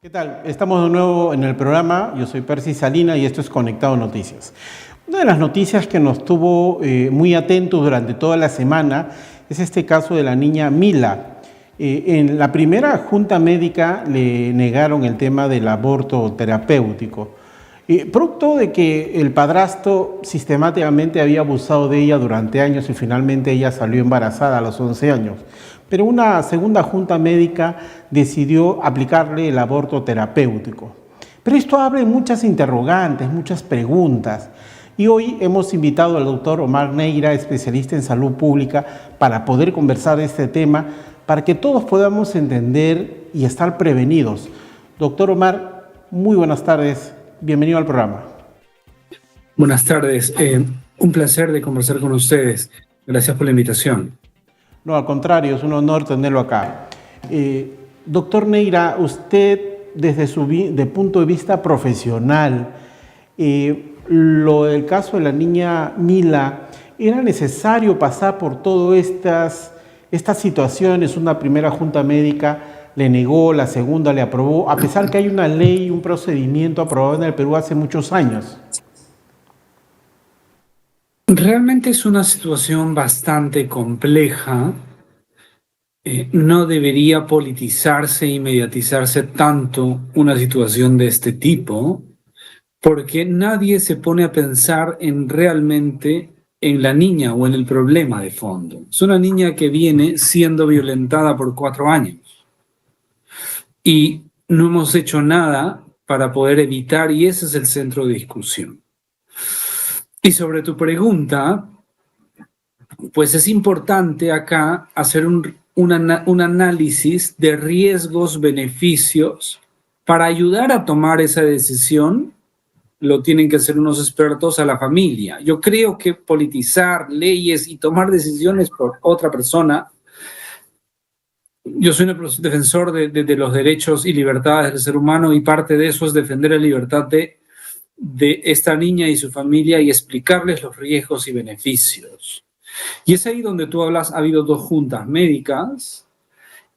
¿Qué tal? Estamos de nuevo en el programa. Yo soy Percy Salina y esto es Conectado Noticias. Una de las noticias que nos tuvo muy atentos durante toda la semana es este caso de la niña Mila. En la primera junta médica le negaron el tema del aborto terapéutico, producto de que el padrastro sistemáticamente había abusado de ella durante años y finalmente ella salió embarazada a los 11 años. Pero una segunda junta médica decidió aplicarle el aborto terapéutico. Pero esto abre muchas interrogantes, muchas preguntas. Y hoy hemos invitado al doctor Omar Neira, especialista en salud pública, para poder conversar de este tema, para que todos podamos entender y estar prevenidos. Doctor Omar, muy buenas tardes. Bienvenido al programa. Buenas tardes. Un placer de conversar con ustedes. Gracias por la invitación. No, al contrario, es un honor tenerlo acá. Doctor Neira, usted desde su punto de vista profesional, lo del caso de la niña Mila, ¿era necesario pasar por todas estas situaciones? Una primera junta médica le negó, la segunda le aprobó, a pesar que hay una ley, un procedimiento aprobado en el Perú hace muchos años. Realmente es una situación bastante compleja. No debería politizarse y mediatizarse tanto una situación de este tipo, porque nadie se pone a pensar realmente en la niña o en el problema de fondo. Es una niña que viene siendo violentada por 4 años y no hemos hecho nada para poder evitar, y ese es el centro de discusión. Y sobre tu pregunta, pues es importante acá hacer un análisis de riesgos, beneficios. Para ayudar a tomar esa decisión, lo tienen que hacer unos expertos a la familia. Yo creo que politizar leyes y tomar decisiones por otra persona, yo soy un defensor de los derechos y libertades del ser humano, y parte de eso es defender la libertad de esta niña y su familia y explicarles los riesgos y beneficios. Y es ahí donde tú hablas, ha habido 2 juntas médicas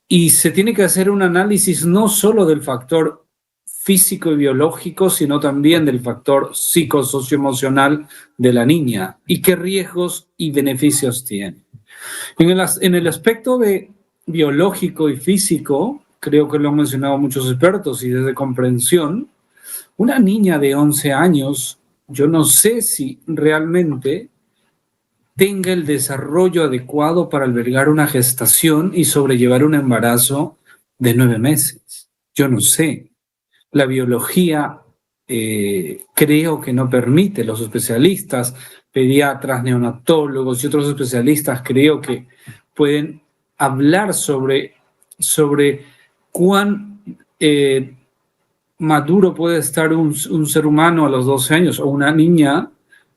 y se tiene que hacer un análisis no solo del factor físico y biológico, sino también del factor psicosocioemocional de la niña y qué riesgos y beneficios tiene. En el aspecto de biológico y físico, creo que lo han mencionado muchos expertos y desde comprensión, una niña de 11 años, yo no sé si realmente tenga el desarrollo adecuado para albergar una gestación y sobrellevar un embarazo de 9 meses. Yo no sé. La biología creo que no permite. Los especialistas, pediatras, neonatólogos y otros especialistas creo que pueden hablar sobre cuán maduro puede estar un ser humano a los 12 años o una niña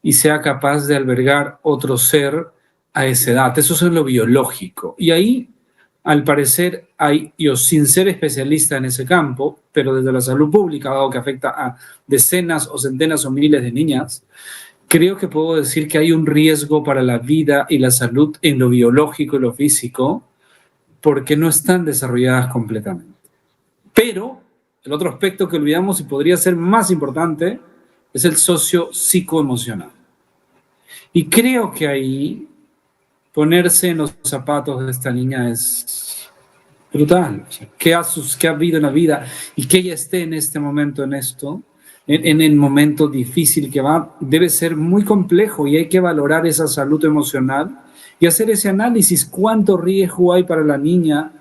y sea capaz de albergar otro ser a esa edad. Eso es en lo biológico. Y ahí, al parecer, yo sin ser especialista en ese campo, pero desde la salud pública, dado que afecta a decenas o centenas o miles de niñas, creo que puedo decir que hay un riesgo para la vida y la salud en lo biológico y lo físico, porque no están desarrolladas completamente. Pero el otro aspecto que olvidamos y podría ser más importante es el socio-psicoemocional. Y creo que ahí ponerse en los zapatos de esta niña es brutal. O sea, ¿qué ha habido en la vida? Y que ella esté en este momento en esto, en el momento difícil que va, debe ser muy complejo y hay que valorar esa salud emocional y hacer ese análisis. ¿Cuánto riesgo hay para la niña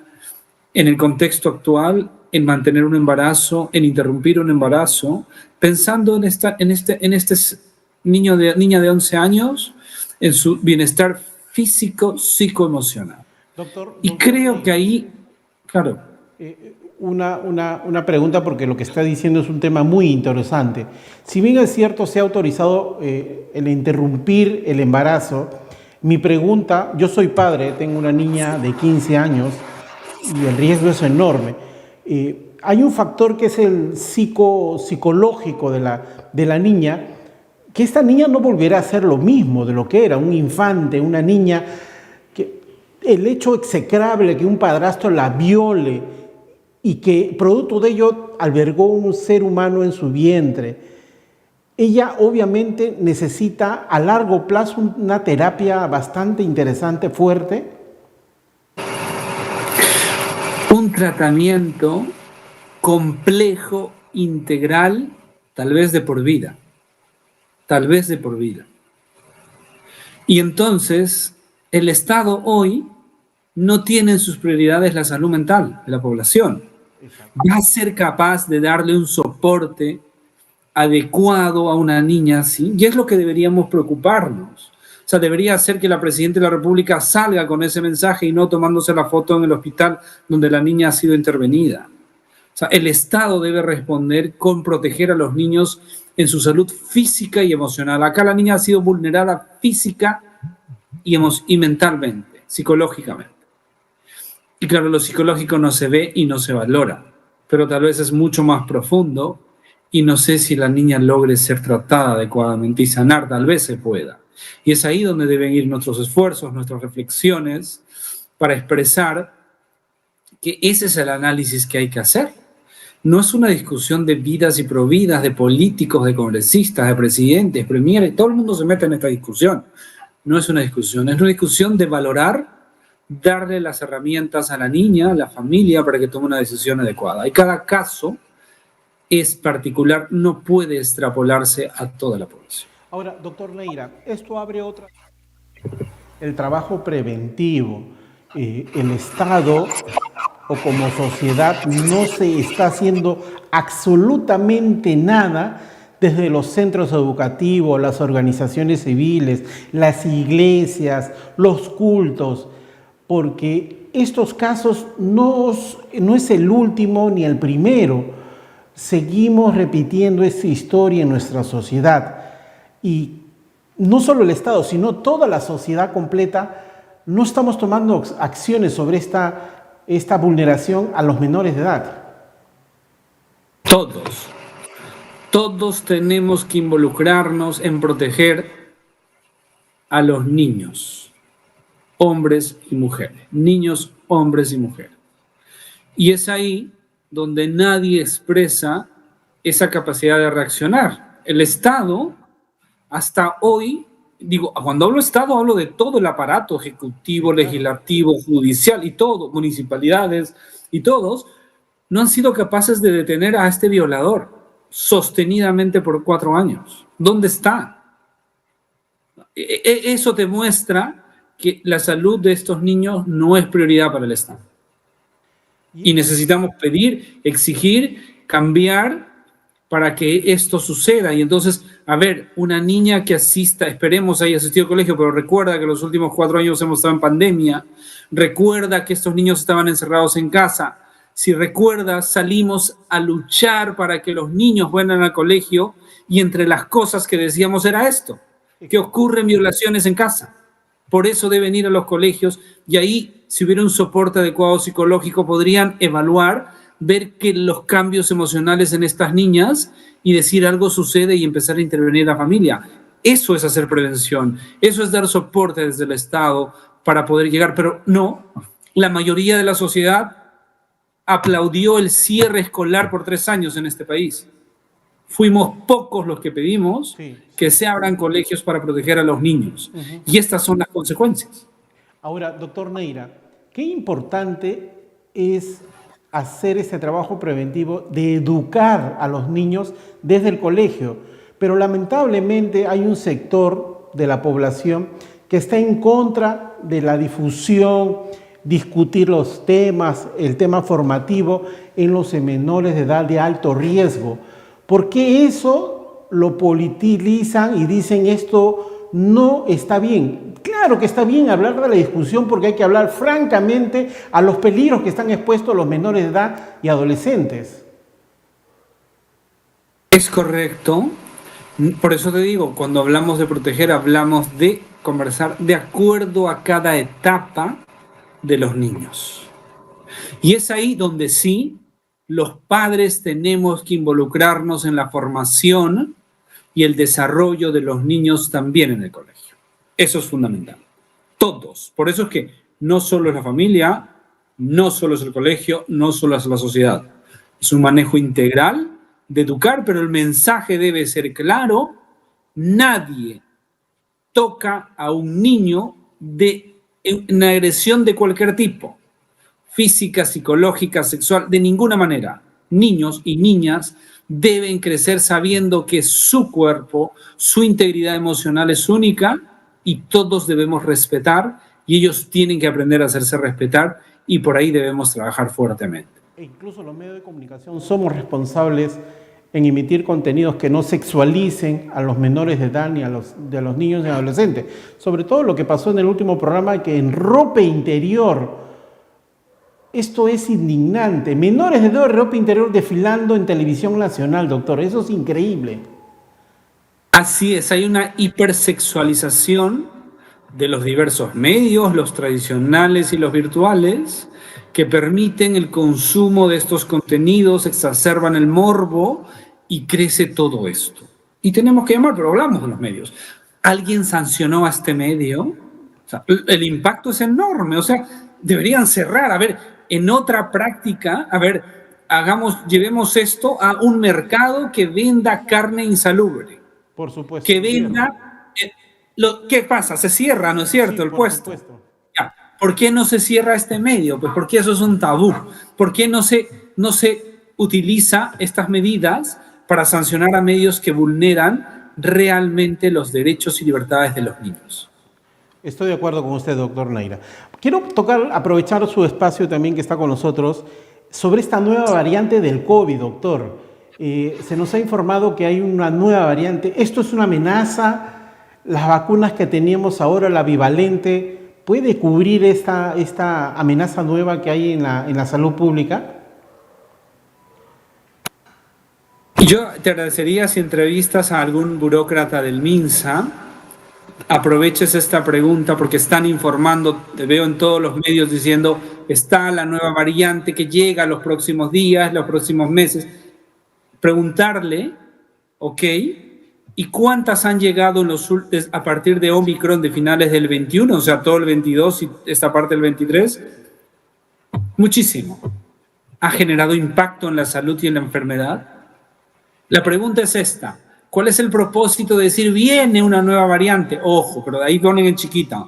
en el contexto actual en mantener un embarazo, en interrumpir un embarazo, pensando en este niña de 11 años, en su bienestar físico, psicoemocional? Doctor, y creo que ahí, claro. Una pregunta, porque lo que está diciendo es un tema muy interesante. Si bien es cierto, se ha autorizado el interrumpir el embarazo, mi pregunta, yo soy padre, tengo una niña de 15 años y el riesgo es enorme. Hay un factor que es el psicológico de la niña, que esta niña no volverá a ser lo mismo de lo que era, un infante, una niña, que el hecho execrable que un padrastro la viole y que producto de ello albergó un ser humano en su vientre, ella obviamente necesita a largo plazo una terapia bastante interesante, fuerte. Un tratamiento complejo, integral, tal vez de por vida. Tal vez de por vida. Y entonces, el Estado hoy no tiene en sus prioridades la salud mental de la población. Va a ser capaz de darle un soporte adecuado a una niña así, y es lo que deberíamos preocuparnos. O sea, debería ser que la Presidenta de la República salga con ese mensaje y no tomándose la foto en el hospital donde la niña ha sido intervenida. O sea, el Estado debe responder con proteger a los niños en su salud física y emocional. Acá la niña ha sido vulnerada física y mentalmente, psicológicamente. Y claro, lo psicológico no se ve y no se valora, pero tal vez es mucho más profundo y no sé si la niña logre ser tratada adecuadamente y sanar, tal vez se pueda. Y es ahí donde deben ir nuestros esfuerzos, nuestras reflexiones, para expresar que ese es el análisis que hay que hacer. No es una discusión de vidas y providas, de políticos, de congresistas, de presidentes, premieres, todo el mundo se mete en esta discusión. No es una discusión de valorar, darle las herramientas a la niña, a la familia, para que tome una decisión adecuada. Y cada caso es particular, no puede extrapolarse a toda la población. Ahora, doctor Neira, esto abre otra... El trabajo preventivo, el Estado o como sociedad no se está haciendo absolutamente nada desde los centros educativos, las organizaciones civiles, las iglesias, los cultos, porque estos casos no es el último ni el primero. Seguimos repitiendo esta historia en nuestra sociedad y no solo el Estado, sino toda la sociedad completa no estamos tomando acciones sobre esta vulneración a los menores de edad. Todos tenemos que involucrarnos en proteger a los niños, hombres y mujeres, niños, hombres y mujeres. Y es ahí donde nadie expresa esa capacidad de reaccionar. El Estado, hasta hoy, cuando hablo Estado, hablo de todo el aparato ejecutivo, legislativo, judicial y todo, municipalidades y todos, no han sido capaces de detener a este violador sostenidamente por 4 años. ¿Dónde está? Eso demuestra que la salud de estos niños no es prioridad para el Estado. Y necesitamos pedir, exigir, cambiar para que esto suceda. Y entonces, a ver, una niña que asista, esperemos haya asistido al colegio, pero recuerda que los últimos 4 años hemos estado en pandemia, recuerda que estos niños estaban encerrados en casa. Si recuerdas, salimos a luchar para que los niños vayan al colegio y entre las cosas que decíamos era esto, que ocurren violaciones en casa. Por eso deben ir a los colegios y ahí, si hubiera un soporte adecuado psicológico, podrían evaluar, ver que los cambios emocionales en estas niñas y decir algo sucede y empezar a intervenir la familia. Eso es hacer prevención, eso es dar soporte desde el Estado para poder llegar, pero no, la mayoría de la sociedad aplaudió el cierre escolar por 3 años en este país. Fuimos pocos los que pedimos que se abran colegios para proteger a los niños. Y estas son las consecuencias. Ahora, doctor Neira, qué importante es hacer ese trabajo preventivo de educar a los niños desde el colegio. Pero lamentablemente hay un sector de la población que está en contra de la difusión, discutir los temas, el tema formativo en los menores de edad de alto riesgo. ¿Por qué eso lo politizan y dicen esto no está bien? Claro que está bien hablar de la discusión porque hay que hablar francamente a los peligros que están expuestos los menores de edad y adolescentes. Es correcto. Por eso te digo, cuando hablamos de proteger, hablamos de conversar de acuerdo a cada etapa de los niños. Y es ahí donde sí, los padres tenemos que involucrarnos en la formación y el desarrollo de los niños también en el colegio. Eso es fundamental. Todos. Por eso es que no solo es la familia, No solo es el colegio, no solo es la sociedad. Es un manejo integral de educar, pero el mensaje debe ser claro. Nadie toca a un niño de una agresión de cualquier tipo, física, psicológica, sexual, de ninguna manera. Niños y niñas deben crecer sabiendo que su cuerpo, su integridad emocional es única y todos debemos respetar y ellos tienen que aprender a hacerse respetar y por ahí debemos trabajar fuertemente. E incluso los medios de comunicación somos responsables en emitir contenidos que no sexualicen a los menores de edad ni a los niños y adolescentes. Sobre todo lo que pasó en el último programa, que en ropa interior, esto es indignante. Menores de edad de ropa interior desfilando en televisión nacional, doctor. Eso es increíble. Así es, hay una hipersexualización de los diversos medios, los tradicionales y los virtuales, que permiten el consumo de estos contenidos, exacerban el morbo y crece todo esto. Y tenemos que llamar, pero hablamos de los medios. ¿Alguien sancionó a este medio? O sea, el impacto es enorme, o sea, deberían cerrar. A ver, en otra práctica, a ver, llevemos esto a un mercado que venda carne insalubre. Por supuesto. Que venda... ¿Qué pasa? Se cierra, ¿no es cierto? Sí, el puesto. Ya. ¿Por qué no se cierra este medio? Pues porque eso es un tabú. ¿Por qué no se utiliza estas medidas para sancionar a medios que vulneran realmente los derechos y libertades de los niños? Estoy de acuerdo con usted, doctor Neira. Quiero aprovechar su espacio también que está con nosotros sobre esta nueva variante del COVID, doctor. Se nos ha informado que hay una nueva variante. ¿Esto es una amenaza? ¿Las vacunas que teníamos ahora, la bivalente, puede cubrir esta amenaza nueva que hay en la salud pública? Yo te agradecería si entrevistas a algún burócrata del MINSA, aproveches esta pregunta porque están informando, te veo en todos los medios diciendo, está la nueva variante que llega los próximos días, los próximos meses. Preguntarle, ¿ok? ¿Y cuántas han llegado a partir de Omicron de finales del 21, o sea, todo el 22 y esta parte del 23? Muchísimo. ¿Ha generado impacto en la salud y en la enfermedad? La pregunta es esta. ¿Cuál es el propósito de decir viene una nueva variante? Ojo, pero de ahí ponen en chiquita.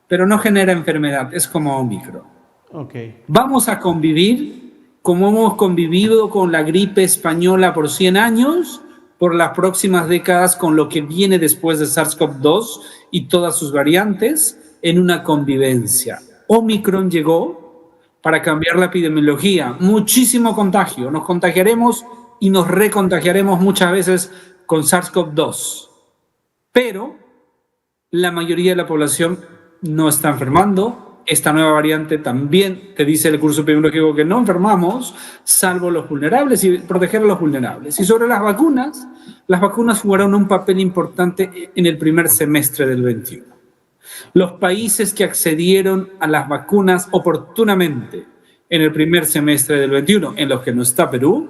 Pero no genera enfermedad, es como Omicron. Okay. Vamos a convivir como hemos convivido con la gripe española por 100 años, por las próximas décadas con lo que viene después de SARS-CoV-2 y todas sus variantes en una convivencia. Omicron llegó para cambiar la epidemiología. Muchísimo contagio. Nos contagiaremos y nos recontagiaremos muchas veces con SARS-CoV-2. Pero la mayoría de la población no está enfermando. Esta nueva variante también te dice el curso epidemiológico que no enfermamos, salvo los vulnerables y proteger a los vulnerables. Y sobre las vacunas jugaron un papel importante en el primer semestre del 21. Los países que accedieron a las vacunas oportunamente en el primer semestre del 21, en los que no está Perú,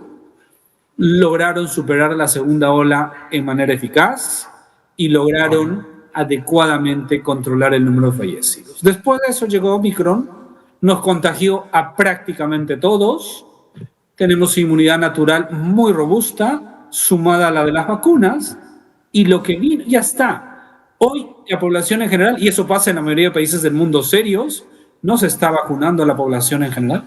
lograron superar la segunda ola en manera eficaz y lograron adecuadamente controlar el número de fallecidos. Después de eso llegó Omicron, nos contagió a prácticamente todos, tenemos inmunidad natural muy robusta, sumada a la de las vacunas, y lo que vino, ya está. Hoy la población en general, y eso pasa en la mayoría de países del mundo serios, no se está vacunando a la población en general.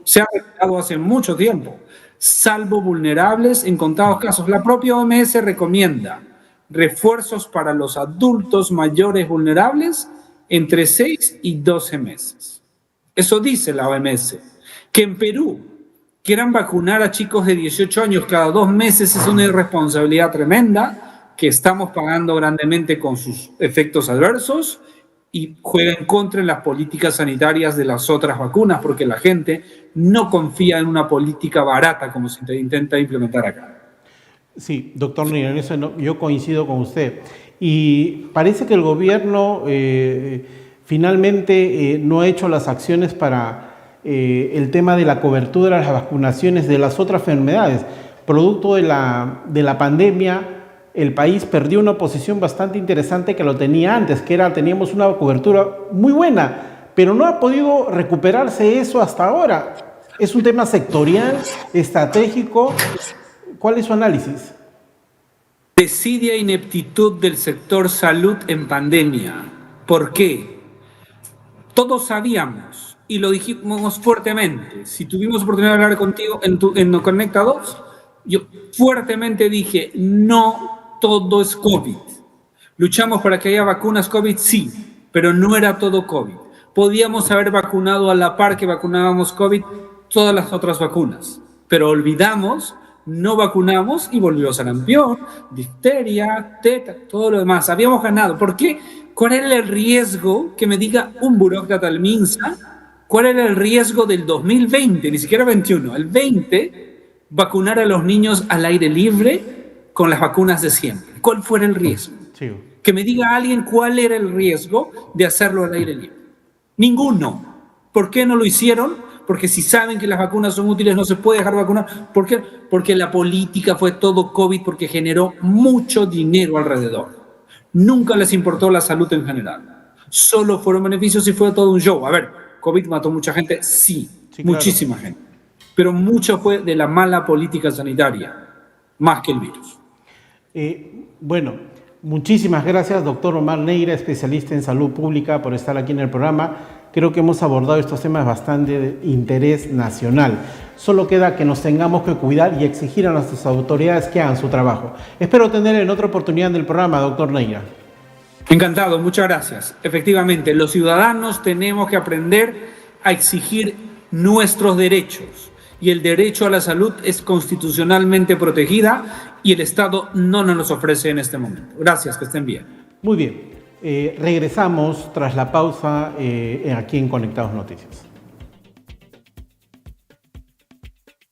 Se ha vacunado hace mucho tiempo, salvo vulnerables en contados casos. La propia OMS recomienda refuerzos para los adultos mayores vulnerables entre 6 y 12 meses. Eso dice la OMS. Que en Perú quieran vacunar a chicos de 18 años cada 2 meses es una irresponsabilidad tremenda que estamos pagando grandemente con sus efectos adversos y juega en contra de las políticas sanitarias de las otras vacunas porque la gente no confía en una política barata como se intenta implementar acá. Sí, doctor Neira, en eso yo coincido con usted. Y parece que el gobierno finalmente no ha hecho las acciones para el tema de la cobertura de las vacunaciones de las otras enfermedades. Producto de la pandemia, el país perdió una posición bastante interesante que lo tenía antes, que era teníamos una cobertura muy buena pero no ha podido recuperarse eso hasta ahora. ¿Es un tema sectorial, estratégico? ¿Cuál es su análisis? Desidia e ineptitud del sector salud en pandemia. ¿Por qué? Todos sabíamos y lo dijimos fuertemente. Si tuvimos oportunidad de hablar contigo en Conecta 2, yo fuertemente dije, no todo es COVID. Luchamos para que haya vacunas COVID, sí, pero no era todo COVID. Podíamos haber vacunado a la par que vacunábamos COVID todas las otras vacunas, pero olvidamos, no vacunamos y volvió sarampión, difteria, teta, todo lo demás. Habíamos ganado. ¿Por qué? ¿Cuál era el riesgo? Que me diga un burócrata al MINSA, ¿cuál era el riesgo del 2020? Ni siquiera 21, el 20, vacunar a los niños al aire libre con las vacunas de siempre. ¿Cuál fue el riesgo? Sí. Que me diga alguien cuál era el riesgo de hacerlo al aire libre. Ninguno. ¿Por qué no lo hicieron? Porque si saben que las vacunas son útiles, no se puede dejar vacunar. ¿Por qué? Porque la política fue todo COVID, porque generó mucho dinero alrededor. Nunca les importó la salud en general. Solo fueron beneficios y fue todo un show. A ver, COVID mató mucha gente, sí, muchísima gente. Pero mucho fue de la mala política sanitaria, más que el virus. Bueno, muchísimas gracias, doctor Omar Neira, especialista en salud pública, por estar aquí en el programa. Creo que hemos abordado estos temas bastante de interés nacional. Solo queda que nos tengamos que cuidar y exigir a nuestras autoridades que hagan su trabajo. Espero tener en otra oportunidad del programa, doctor Neira. Encantado, muchas gracias. Efectivamente, los ciudadanos tenemos que aprender a exigir nuestros derechos. Y el derecho a la salud es constitucionalmente protegida y el Estado no nos los ofrece en este momento. Gracias, que estén bien. Muy bien. Regresamos tras la pausa aquí en Conectados Noticias.